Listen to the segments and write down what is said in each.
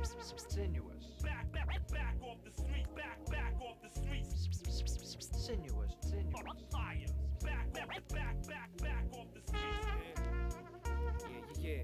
Sinuous. Back off the street. Back off the street. Sinuous. Fire. Back off the street. Yeah.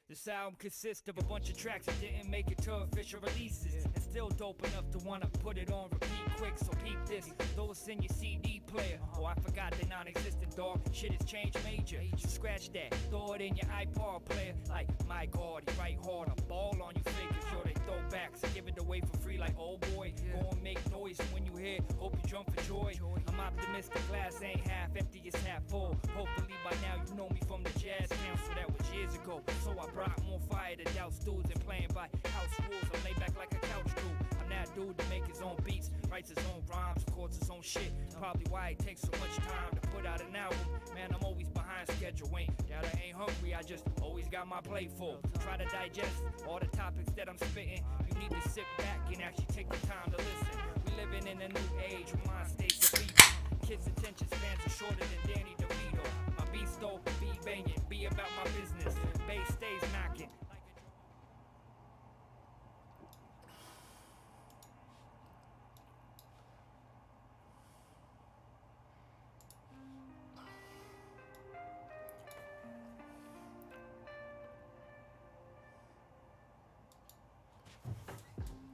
This album consists of a bunch of tracks that didn't make it to official releases, and still dope enough to wanna put it on repeat quick. So peep this, throw us in your CD player. Oh, I forgot they non-existent, dog. Shit has changed major. So scratch that, throw it in your iPod player. Like, my God, he write hard, a ball on you figures. Sure they throw backs, give it away for free like, oh boy. Go and make noise when you hear, hope you jump for joy. I'm optimistic, glass ain't half empty, it's half full. Hopefully by now you know me from the Jazz Council, that was years ago. So I brought more fire to douse dudes and playing by house rules. I lay back like a couch crew. I'm that dude to make his own beats, writes his own rhymes, records his own shit. Probably why it takes so much time to put out an album. Man, I'm always behind schedule. Ain't that I ain't hungry, I just always got my plate full. Try to digest all the topics that I'm spitting. You need to sit back and actually take the time to listen. We living in a new age where mind states are beeping. Kids' attention spans are shorter than Danny DeVito. My beat stole, be banging, be about my business. Bass stays knocking.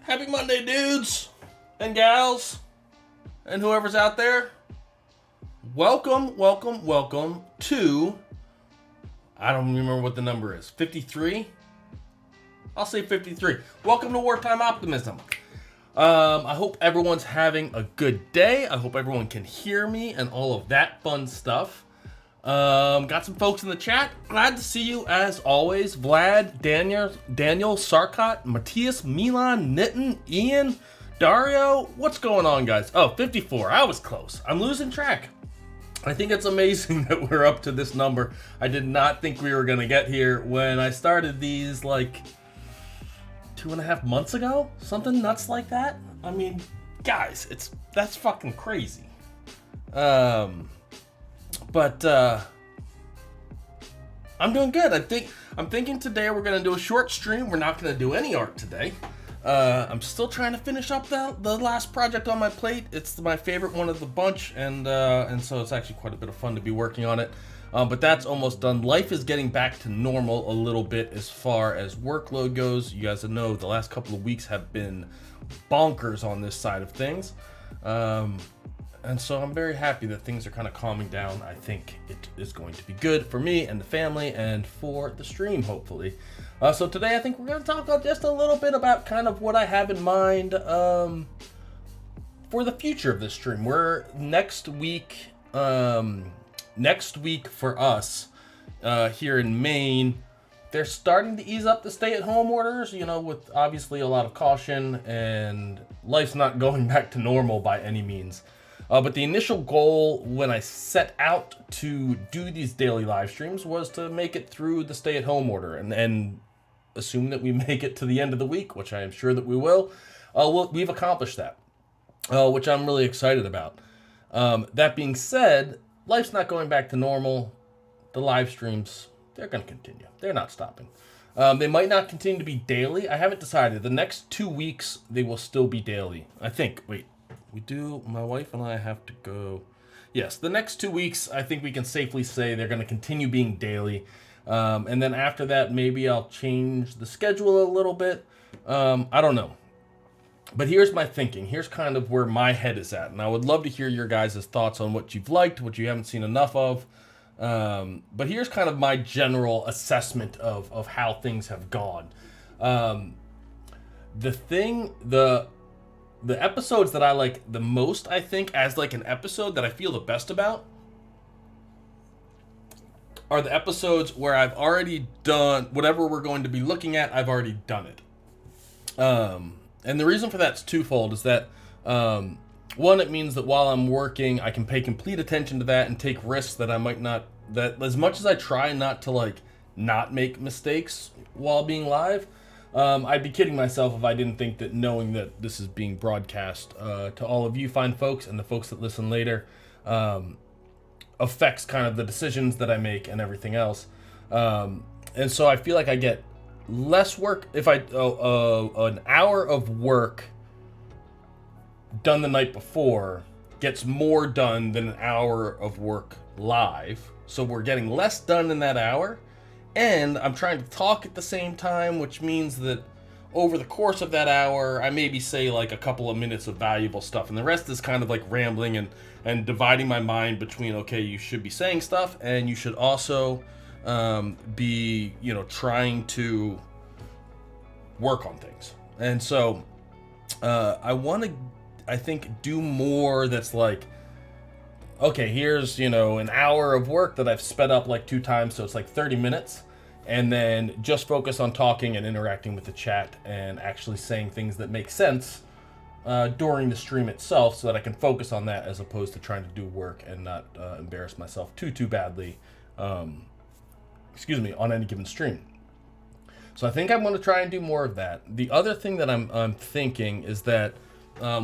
Happy Monday, dudes and gals and whoever's out there. Welcome to, I don't remember what the number is, 53? I'll say 53. Welcome to Wartime Optimism. I hope everyone's having a good day. I hope everyone can hear me and all of that fun stuff. Got some folks in the chat. Glad to see you as always. Vlad, Daniel, Sarkot, Matthias, Milan, Nitin, Ian, Dario. What's going on, guys? Oh, 54. I was close. I'm losing track. I think it's amazing that we're up to this number. I did not think we were going to get here when I started these like 2.5 months ago. Something nuts like that. I mean, guys, that's fucking crazy. But I'm doing good. I'm thinking today we're gonna do a short stream. We're not gonna do any art today. I'm still trying to finish up the last project on my plate. It's my favorite one of the bunch, and so it's actually quite a bit of fun to be working on it. But that's almost done. Life is getting back to normal a little bit as far as workload goes. You guys know the last couple of weeks have been bonkers on this side of things. And so I'm very happy that things are kind of calming down. I think it is going to be good for me and the family and for the stream, hopefully. So today I think we're going to talk just a little bit about kind of what I have in mind for the future of this stream. We're next week for us here in Maine, they're starting to ease up the stay-at-home orders, you know, with obviously a lot of caution, and life's not going back to normal by any means. But the initial goal when I set out to do these daily live streams was to make it through the stay-at-home order and assume that we make it to the end of the week, which I am sure that we will. We've accomplished that, which I'm really excited about. That being said, life's not going back to normal. The live streams, they're going to continue. They're not stopping. They might not continue to be daily. I haven't decided. The next 2 weeks, they will still be daily. I think. Wait. My wife and I have to go. Yes, the next 2 weeks, I think we can safely say they're going to continue being daily. And then after that, maybe I'll change the schedule a little bit. I don't know. But here's my thinking. Here's kind of where my head is at. And I would love to hear your guys' thoughts on what you've liked, what you haven't seen enough of. But here's kind of my general assessment of how things have gone. The episodes that I like the most, I think, as like an episode that I feel the best about are the episodes where I've already done whatever we're going to be looking at. I've already done it. And the reason for that's twofold is that, one, it means that while I'm working, I can pay complete attention to that and take risks that I might not, that as much as I try not to like not make mistakes while being live, I'd be kidding myself if I didn't think that knowing that this is being broadcast to all of you fine folks and the folks that listen later affects kind of the decisions that I make and everything else. And so I feel like I get less work, if an hour of work done the night before gets more done than an hour of work live. So we're getting less done in that hour, and I'm trying to talk at the same time, which means that over the course of that hour, I maybe say like a couple of minutes of valuable stuff, and the rest is kind of like rambling and dividing my mind between, okay, you should be saying stuff, and you should also be, trying to work on things. And so I want to, I think, do more that's like, okay, here's, an hour of work that I've sped up like 2 times, so it's like 30 minutes. And then just focus on talking and interacting with the chat and actually saying things that make sense during the stream itself, so that I can focus on that as opposed to trying to do work and not embarrass myself too badly, on any given stream. So I think I'm going to try and do more of that. The other thing that I'm thinking is that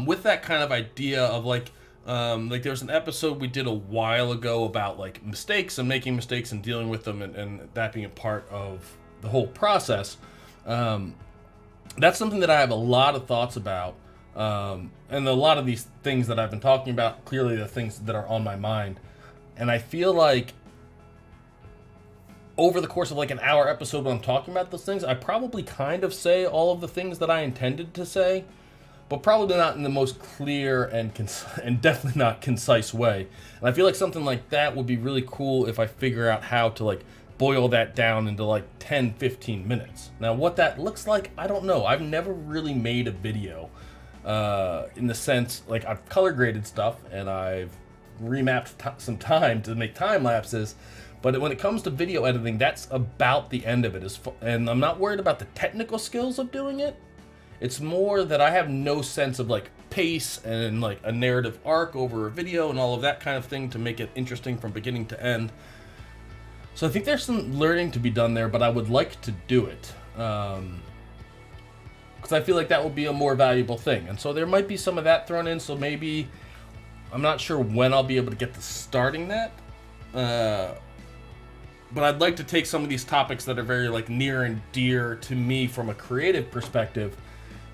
with that kind of idea of like there's an episode we did a while ago about like mistakes and making mistakes and dealing with them, and that being a part of the whole process. That's something that I have a lot of thoughts about, and a lot of these things that I've been talking about, clearly the things that are on my mind. And I feel like over the course of like an hour episode when I'm talking about those things, I probably kind of say all of the things that I intended to say, but probably not in the most clear and definitely not concise way. And I feel like something like that would be really cool if I figure out how to like boil that down into like 10-15 minutes. Now what that looks like, I don't know. I've never really made a video in the sense, like I've color graded stuff and I've remapped some time to make time lapses, but when it comes to video editing, that's about the end of it. And I'm not worried about the technical skills of doing it. It's more that I have no sense of like pace and like a narrative arc over a video and all of that kind of thing to make it interesting from beginning to end. So I think there's some learning to be done there, but I would like to do it. Because I feel like that will be a more valuable thing. And so there might be some of that thrown in, so maybe, I'm not sure when I'll be able to get to starting that. But I'd like to take some of these topics that are very like near and dear to me from a creative perspective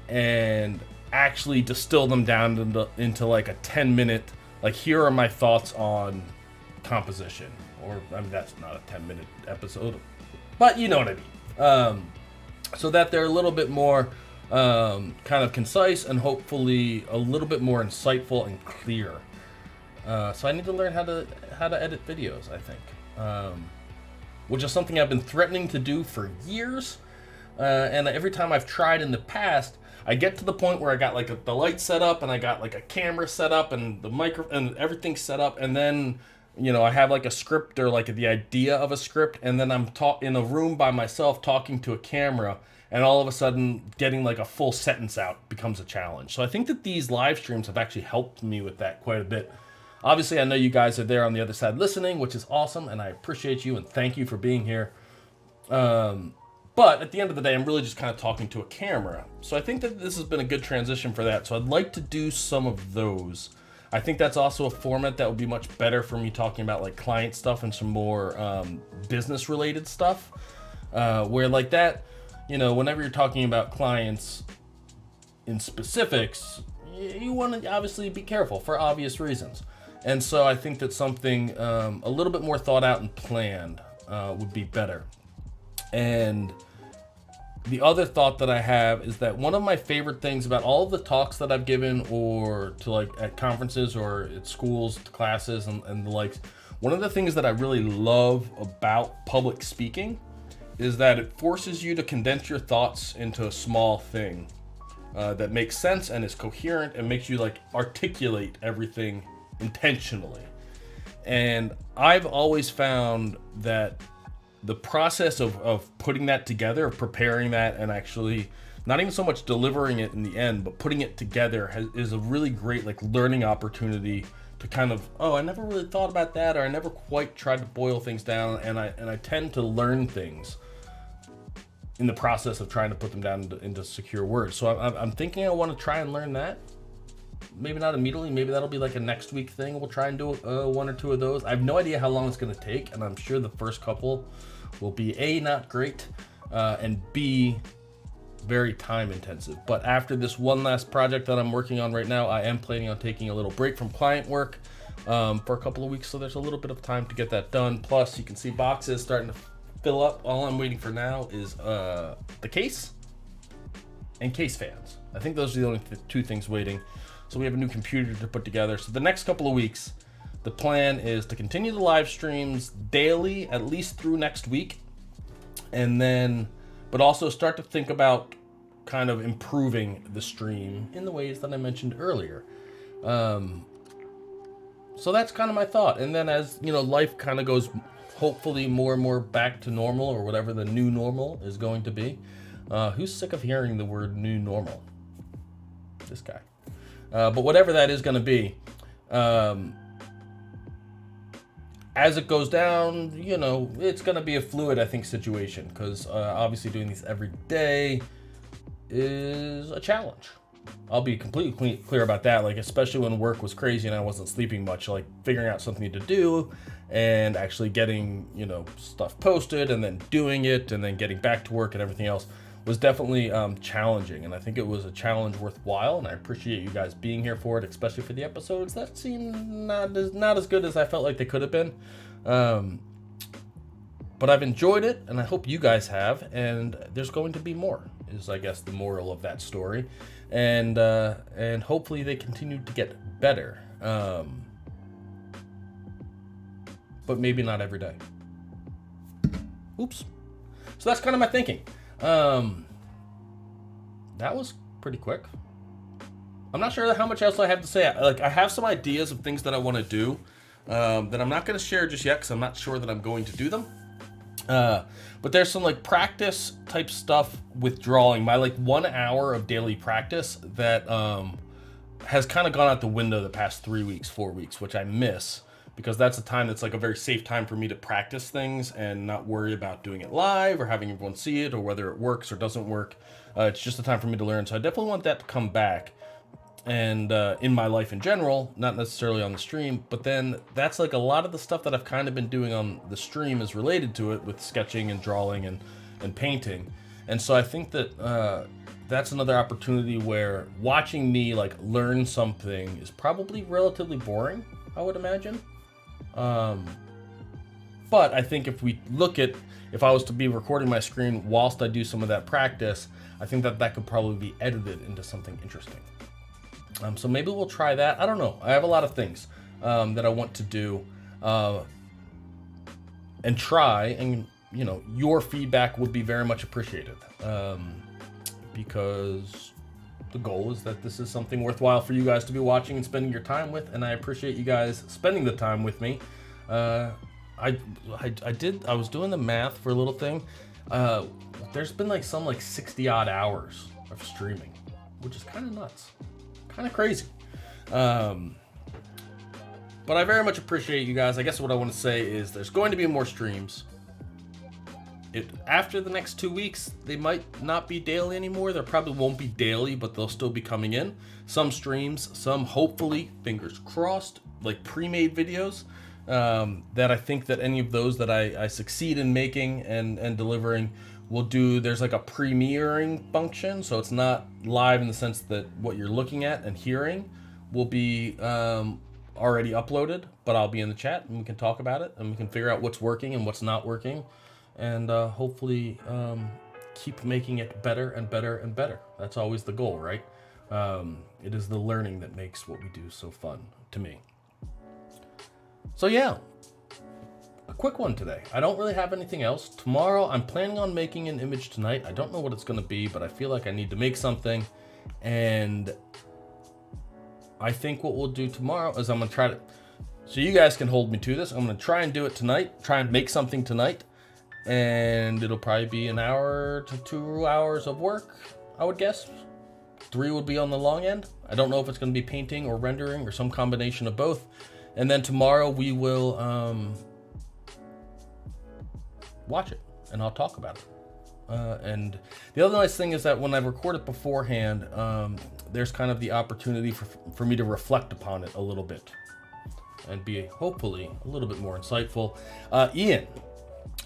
and actually distill them down into like a 10-minute, like here are my thoughts on composition. Or, I mean, that's not a 10-minute episode, but you know what I mean. So that they're a little bit more kind of concise and hopefully a little bit more insightful and clear. So I need to learn how to edit videos, I think. Which is something I've been threatening to do for years. And every time I've tried in the past, I get to the point where I got like the light set up and I got like a camera set up and the micro and everything set up, and then I have like a script or like the idea of a script, and then I'm in a room by myself talking to a camera, and all of a sudden getting like a full sentence out becomes a challenge. So I think that these live streams have actually helped me with that quite a bit. Obviously, I know you guys are there on the other side listening, which is awesome, and I appreciate you and thank you for being here. But at the end of the day, I'm really just kind of talking to a camera. So I think that this has been a good transition for that. So I'd like to do some of those. I think that's also a format that would be much better for me talking about like client stuff and some more business related stuff. Where like that, whenever you're talking about clients in specifics, you want to obviously be careful for obvious reasons. And so I think that something a little bit more thought out and planned would be better. And the other thought that I have is that one of my favorite things about all of the talks that I've given, or to like at conferences or at schools, classes and the likes, one of the things that I really love about public speaking is that it forces you to condense your thoughts into a small thing that makes sense and is coherent and makes you like articulate everything intentionally. And I've always found that the process of putting that together, of preparing that, and actually not even so much delivering it in the end, but putting it together is a really great like learning opportunity to kind of, I never really thought about that, or I never quite tried to boil things down, and I tend to learn things in the process of trying to put them down into secure words. So I'm thinking I want to try and learn that. Maybe not immediately, maybe that'll be like a next week thing. We'll try and do 1 or 2 of those. I have no idea how long it's going to take, and I'm sure the first couple will be not great, and B, very time intensive. But after this one last project that I'm working on right now, I am planning on taking a little break from client work for a couple of weeks, so there's a little bit of time to get that done. Plus, you can see boxes starting to fill up. All I'm waiting for now is the case and case fans. I think those are the only two things waiting. So we have a new computer to put together. So the next couple of weeks, the plan is to continue the live streams daily, at least through next week. And then, but also start to think about kind of improving the stream in the ways that I mentioned earlier. So that's kind of my thought. And then as, you know, life kind of goes hopefully more and more back to normal, or whatever the new normal is going to be. Who's sick of hearing the word new normal? This guy. But whatever that is going to be, as it goes down, you know, it's going to be a fluid, I think, situation, because obviously doing these every day is a challenge. I'll be completely clear about that, like, especially when work was crazy and I wasn't sleeping much, like figuring out something to do and actually getting, you know, stuff posted and then doing it and then getting back to work and everything else was definitely challenging. And I think it was a challenge worthwhile, and I appreciate you guys being here for it, especially for the episodes that seemed not as good as I felt like they could have been. But I've enjoyed it, and I hope you guys have, and there's going to be more, is I guess the moral of that story. And hopefully they continue to get better. But maybe not every day. Oops. So that's kind of my thinking. That was pretty quick. I'm not sure how much else I have to say. Like, I have some ideas of things that I want to do that I'm not going to share just yet, because I'm not sure that I'm going to do them. But there's some like practice type stuff with drawing. My like 1 hour of daily practice that has kind of gone out the window the past 3 weeks, 4 weeks, which I miss, because that's a time that's like a very safe time for me to practice things and not worry about doing it live or having everyone see it or whether it works or doesn't work. It's just a time for me to learn. So I definitely want that to come back. And in my life in general, not necessarily on the stream, but then that's like a lot of the stuff that I've kind of been doing on the stream is related to it, with sketching and drawing and painting. And so I think that that's another opportunity where watching me like learn something is probably relatively boring, I would imagine. But I think if I was to be recording my screen whilst I do some of that practice, I think that could probably be edited into something interesting. So maybe we'll try that. I don't know. I have a lot of things that I want to do and try, and you know, your feedback would be very much appreciated, because the goal is that this is something worthwhile for you guys to be watching and spending your time with, and I appreciate you guys spending the time with me. I was doing the math for a little thing. There's been like 60 odd hours of streaming, which is kind of nuts. Kind of crazy. But I very much appreciate you guys. I guess what I want to say is there's going to be more streams. After the next 2 weeks, they might not be daily anymore. There probably won't be daily, but they'll still be coming in. Some streams, some hopefully, fingers crossed, like pre-made videos, that I think that any of those that I succeed in making and delivering will do. There's like a premiering function, so it's not live in the sense that what you're looking at and hearing will be already uploaded, but I'll be in the chat and we can talk about it and we can figure out what's working and what's not working, and hopefully keep making it better and better and better. That's always the goal, right? It is the learning that makes what we do so fun to me. So yeah, a quick one today. I don't really have anything else. Tomorrow, I'm planning on making an image tonight. I don't know what it's going to be, but I feel like I need to make something. And I think what we'll do tomorrow is I'm going to try to, so you guys can hold me to this, I'm going to try and do it tonight, try and make something tonight. And it'll probably be an hour to 2 hours of work, I would guess. 3 would be on the long end. I don't know if it's going to be painting or rendering or some combination of both. And then tomorrow we will watch it and I'll talk about it. And the other nice thing is that when I record it beforehand, there's kind of the opportunity for me to reflect upon it a little bit and be hopefully a little bit more insightful. Ian,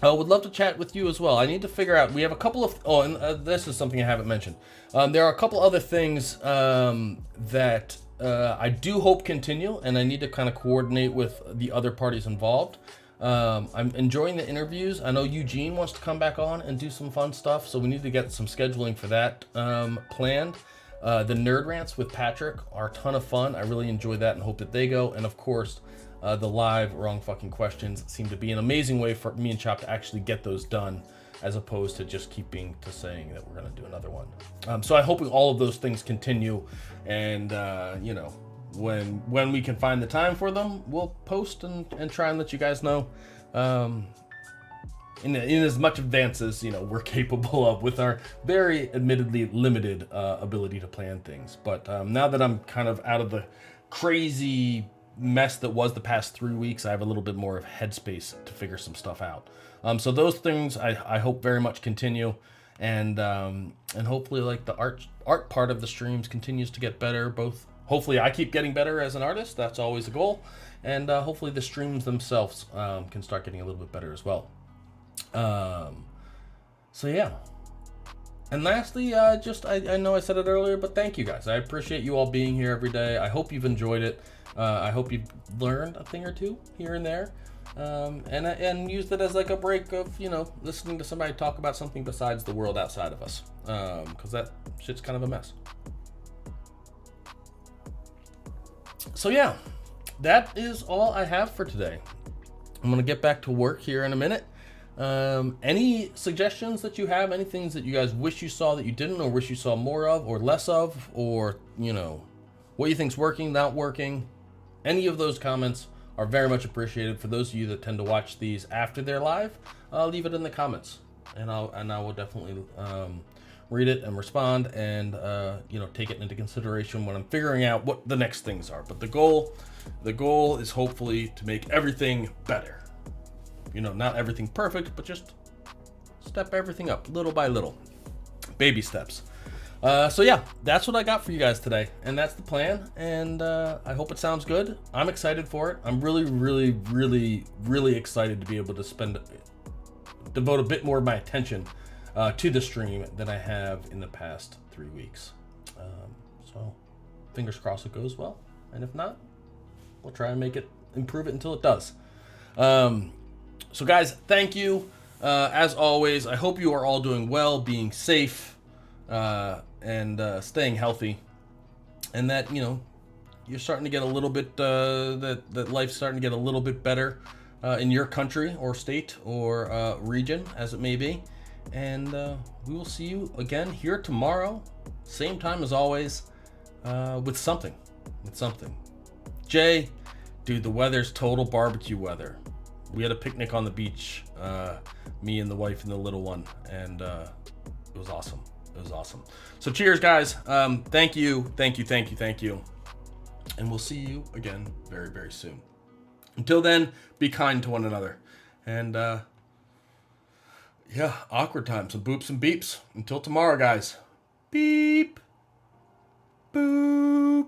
I would love to chat with you as well. I need to figure out. We have a couple of. Oh, and this is something I haven't mentioned. There are a couple other things that I do hope continue, and I need to kind of coordinate with the other parties involved. I'm enjoying the interviews. I know Eugene wants to come back on and do some fun stuff, so we need to get some scheduling for that planned. The Nerd Rants with Patrick are a ton of fun. I really enjoy that and hope that they go. And of course, the live Wrong Fucking Questions seem to be an amazing way for me and Chop to actually get those done, as opposed to just keeping to saying that we're going to do another one. So I'm hoping all of those things continue, and you know, when we can find the time for them, we'll post and try and let you guys know in as much advance as, you know, we're capable of with our very admittedly limited ability to plan things. But now that I'm kind of out of the crazy mess that was the past 3 weeks, I have a little bit more of headspace to figure some stuff out. So those things I hope very much continue, and hopefully like the art part of the streams continues to get better. Both hopefully I keep getting better as an artist. That's always a goal, and hopefully the streams themselves can start getting a little bit better as well. So yeah. And lastly, I know I said it earlier, but thank you guys. I appreciate you all being here every day. I hope you've enjoyed it. I hope you've learned a thing or two here and there, and used it as like a break of, you know, listening to somebody talk about something besides the world outside of us, because that shit's kind of a mess. So yeah, that is all I have for today. I'm gonna get back to work here in a minute. Any suggestions that you have, any things that you guys wish you saw that you didn't, or wish you saw more of or less of, or, you know, what you think's working, not working, any of those comments are very much appreciated. For those of you that tend to watch these after they're live, leave it in the comments, and I will definitely read it and respond, and you know, take it into consideration when I'm figuring out what the next things are. But the goal is hopefully to make everything better. You know, not everything perfect, but just step everything up little by little, baby steps. So yeah, that's what I got for you guys today, and that's the plan, and I hope it sounds good. I'm excited for it. I'm really, really, really, really excited to be able to devote a bit more of my attention to the stream than I have in the past 3 weeks. So fingers crossed it goes well, and if not, we'll try and improve it until it does. So guys, thank you. As always, I hope you are all doing well, being safe, and staying healthy, and that, you know, you're starting to get a little bit, that life's starting to get a little bit better in your country or state or region, as it may be. And we will see you again here tomorrow, same time as always, with something. Jay, dude, the weather's total barbecue weather. We had a picnic on the beach, me and the wife and the little one, and it was awesome. It was awesome. So cheers, guys. Thank you. And we'll see you again very, very soon. Until then, be kind to one another. And yeah, awkward time. Some boops and beeps. Until tomorrow, guys. Beep. Boop.